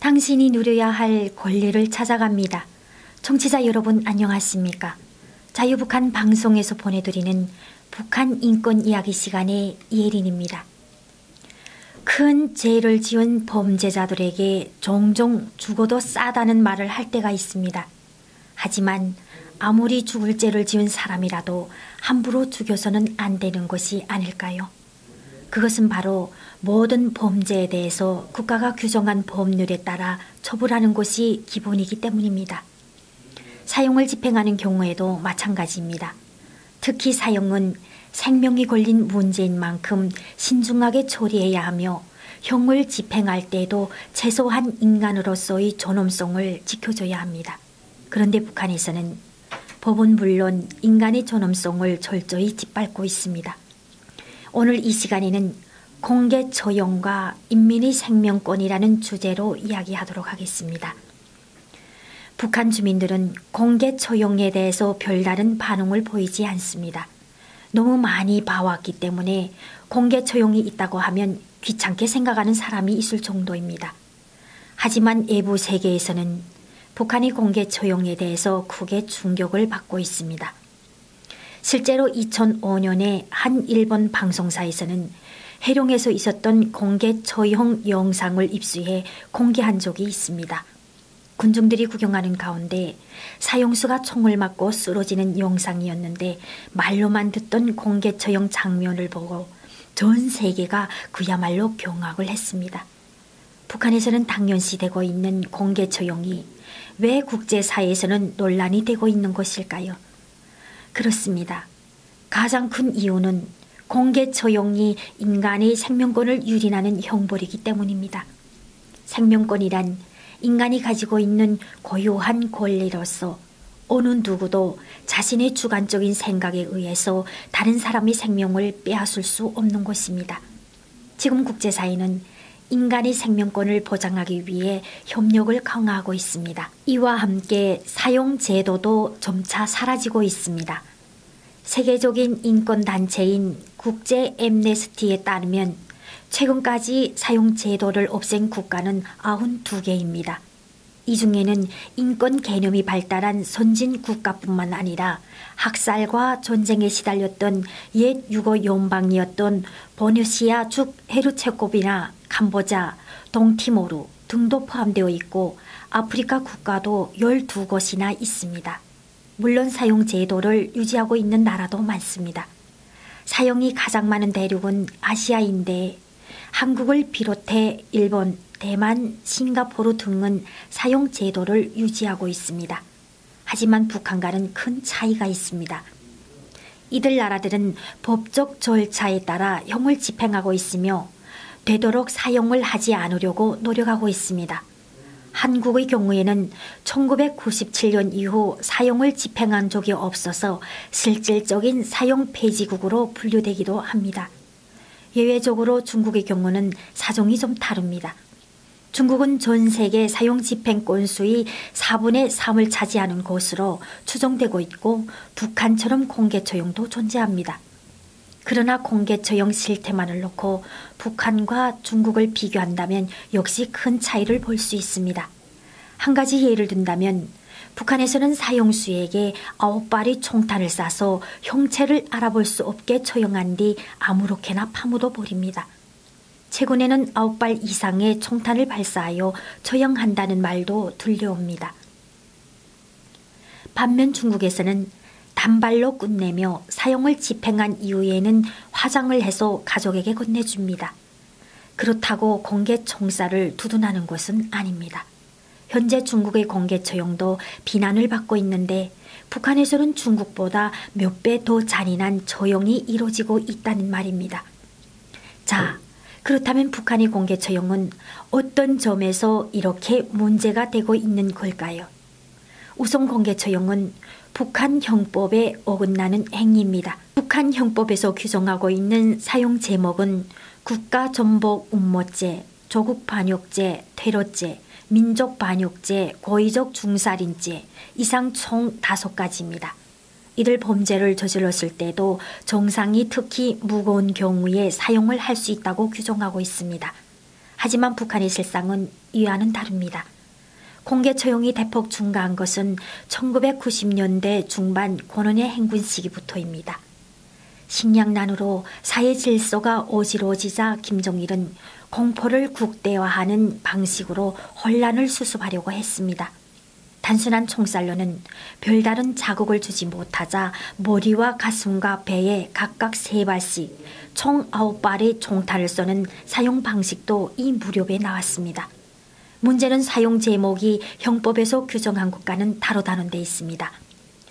당신이 누려야 할 권리를 찾아갑니다. 청취자 여러분 안녕하십니까? 자유북한 방송에서 보내드리는 북한 인권 이야기 시간의 이혜린입니다. 큰 죄를 지은 범죄자들에게 종종 죽어도 싸다는 말을 할 때가 있습니다. 하지만 아무리 죽을 죄를 지은 사람이라도 함부로 죽여서는 안 되는 것이 아닐까요? 그것은 바로 모든 범죄에 대해서 국가가 규정한 법률에 따라 처벌하는 것이 기본이기 때문입니다. 사형을 집행하는 경우에도 마찬가지입니다. 특히 사형은 생명이 걸린 문제인 만큼 신중하게 처리해야 하며 형을 집행할 때에도 최소한 인간으로서의 존엄성을 지켜줘야 합니다. 그런데 북한에서는 법은 물론 인간의 존엄성을 철저히 짓밟고 있습니다. 오늘 이 시간에는 공개 처형과 인민의 생명권이라는 주제로 이야기하도록 하겠습니다. 북한 주민들은 공개 처형에 대해서 별다른 반응을 보이지 않습니다. 너무 많이 봐왔기 때문에 공개 처형이 있다고 하면 귀찮게 생각하는 사람이 있을 정도입니다. 하지만 외부 세계에서는 북한의 공개 처형에 대해서 크게 충격을 받고 있습니다. 실제로 2005년에 한 일본 방송사에서는 해룡에서 있었던 공개 처형 영상을 입수해 공개한 적이 있습니다. 군중들이 구경하는 가운데 사형수가 총을 맞고 쓰러지는 영상이었는데 말로만 듣던 공개 처형 장면을 보고 전 세계가 그야말로 경악을 했습니다. 북한에서는 당연시 되고 있는 공개 처형이 왜 국제사회에서는 논란이 되고 있는 것일까요? 그렇습니다. 가장 큰 이유는 공개 처형이 인간의 생명권을 유린하는 형벌이기 때문입니다. 생명권이란 인간이 가지고 있는 고유한 권리로서 어느 누구도 자신의 주관적인 생각에 의해서 다른 사람의 생명을 빼앗을 수 없는 것입니다. 지금 국제사회는 인간의 생명권을 보장하기 위해 협력을 강화하고 있습니다. 이와 함께 사형 제도도 점차 사라지고 있습니다. 세계적인 인권단체인 국제 엠네스티에 따르면 최근까지 사형 제도를 없앤 국가는 92개입니다. 이 중에는 인권 개념이 발달한 선진 국가뿐만 아니라 학살과 전쟁에 시달렸던 옛 유고 연방이었던 보누시아 주 헤르체고비나 캄보자, 동티모르 등도 포함되어 있고 아프리카 국가도 12곳이나 있습니다. 물론 사형 제도를 유지하고 있는 나라도 많습니다. 사형이 가장 많은 대륙은 아시아인데 한국을 비롯해 일본, 대만, 싱가포르 등은 사형 제도를 유지하고 있습니다. 하지만 북한과는 큰 차이가 있습니다. 이들 나라들은 법적 절차에 따라 형을 집행하고 있으며 되도록 사형을 하지 않으려고 노력하고 있습니다. 한국의 경우에는 1997년 이후 사형을 집행한 적이 없어서 실질적인 사형 폐지국으로 분류되기도 합니다. 예외적으로 중국의 경우는 사정이 좀 다릅니다. 중국은 전 세계 사형 집행 건수의 4분의 3을 차지하는 것으로 추정되고 있고 북한처럼 공개 처형도 존재합니다. 그러나 공개 처형 실태만을 놓고 북한과 중국을 비교한다면 역시 큰 차이를 볼 수 있습니다. 한 가지 예를 든다면 북한에서는 사형수에게 9발의 총탄을 쏴서 형체를 알아볼 수 없게 처형한 뒤 아무렇게나 파묻어 버립니다. 최근에는 9발 이상의 총탄을 발사하여 처형한다는 말도 들려옵니다. 반면 중국에서는 단발로 끝내며 사형을 집행한 이후에는 화장을 해서 가족에게 건네줍니다. 그렇다고 공개 총살을 두둔하는 것은 아닙니다. 현재 중국의 공개 처형도 비난을 받고 있는데 북한에서는 중국보다 몇 배 더 잔인한 처형이 이루어지고 있다는 말입니다. 자, 그렇다면 북한의 공개 처형은 어떤 점에서 이렇게 문제가 되고 있는 걸까요? 우선 공개 처형은 북한 형법에 어긋나는 행위입니다. 북한 형법에서 규정하고 있는 사용 제목은 국가전복음모죄, 조국반역죄, 테러죄, 민족반역죄, 고의적 중살인죄 이상 총 5가지입니다. 이들 범죄를 저질렀을 때도 정상이 특히 무거운 경우에 사용을 할 수 있다고 규정하고 있습니다. 하지만 북한의 실상은 이와는 다릅니다. 공개 처용이 대폭 증가한 것은 1990년대 중반 권원의 행군 시기부터입니다. 식량난으로 사회 질서가 어지러지자 김정일은 공포를 국대화하는 방식으로 혼란을 수습하려고 했습니다. 단순한 총살로는 별다른 자극을 주지 못하자 머리와 가슴과 배에 각각 3발씩 총 9발의 총탄을 쏘는 사용 방식도 이 무렵에 나왔습니다. 문제는 사용 제목이 형법에서 규정한 것과는 다르다는 데 있습니다.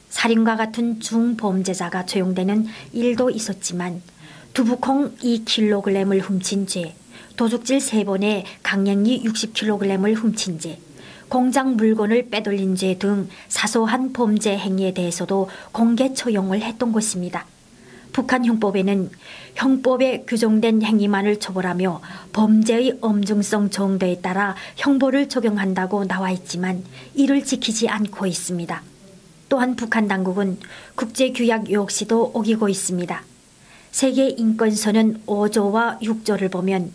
살인과 같은 중범죄자가 처용되는 일도 있었지만 두부콩 2kg을 훔친 죄, 도둑질 3번에 강냉이 60kg을 훔친 죄, 공장 물건을 빼돌린 죄 등 사소한 범죄 행위에 대해서도 공개 처용을 했던 것입니다. 북한 형법에는 형법에 규정된 행위만을 처벌하며 범죄의 엄중성 정도에 따라 형벌을 적용한다고 나와 있지만 이를 지키지 않고 있습니다. 또한 북한 당국은 국제규약 역시도 어기고 있습니다. 세계인권선언 5조와 6조를 보면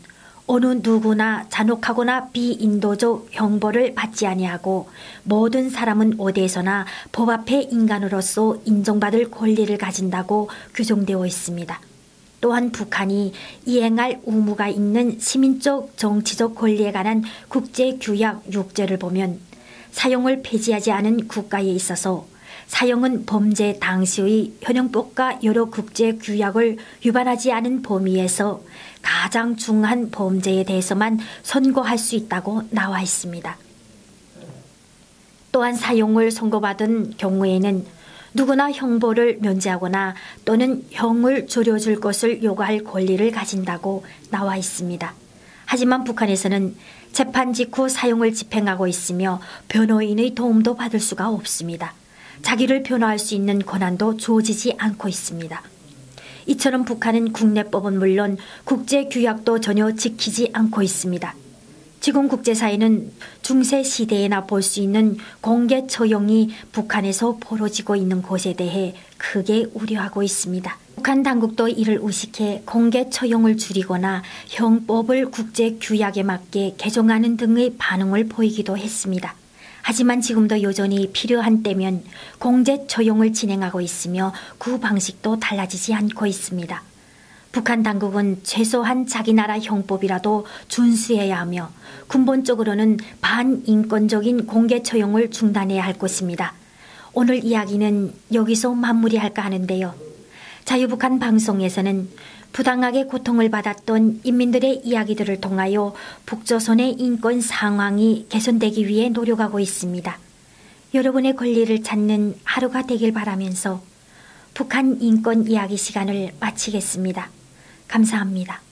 어느 누구나 잔혹하거나 비인도적 형벌을 받지 아니하고 모든 사람은 어디에서나 법 앞에 인간으로서 인정받을 권리를 가진다고 규정되어 있습니다. 또한 북한이 이행할 의무가 있는 시민적 정치적 권리에 관한 국제규약 6조를 보면 사형을 폐지하지 않은 국가에 있어서 사형은 범죄 당시의 현행법과 여러 국제규약을 위반하지 않은 범위에서 가장 중한 범죄에 대해서만 선고할 수 있다고 나와 있습니다. 또한 사형을 선고받은 경우에는 누구나 형벌을 면제하거나 또는 형을 줄여줄 것을 요구할 권리를 가진다고 나와 있습니다. 하지만 북한에서는 재판 직후 사형을 집행하고 있으며 변호인의 도움도 받을 수가 없습니다. 자기를 변호할 수 있는 권한도 주어지지 않고 있습니다. 이처럼 북한은 국내법은 물론 국제규약도 전혀 지키지 않고 있습니다. 지금 국제사회는 중세 시대에나 볼 수 있는 공개 처용이 북한에서 벌어지고 있는 것에 대해 크게 우려하고 있습니다. 북한 당국도 이를 의식해 공개 처용을 줄이거나 형법을 국제규약에 맞게 개정하는 등의 반응을 보이기도 했습니다. 하지만 지금도 여전히 필요한 때면 공개 처용을 진행하고 있으며 그 방식도 달라지지 않고 있습니다. 북한 당국은 최소한 자기 나라 형법이라도 준수해야 하며 근본적으로는 반인권적인 공개 처용을 중단해야 할 것입니다. 오늘 이야기는 여기서 마무리할까 하는데요. 자유북한 방송에서는 부당하게 고통을 받았던 인민들의 이야기들을 통하여 북조선의 인권 상황이 개선되기 위해 노력하고 있습니다. 여러분의 권리를 찾는 하루가 되길 바라면서 북한 인권 이야기 시간을 마치겠습니다. 감사합니다.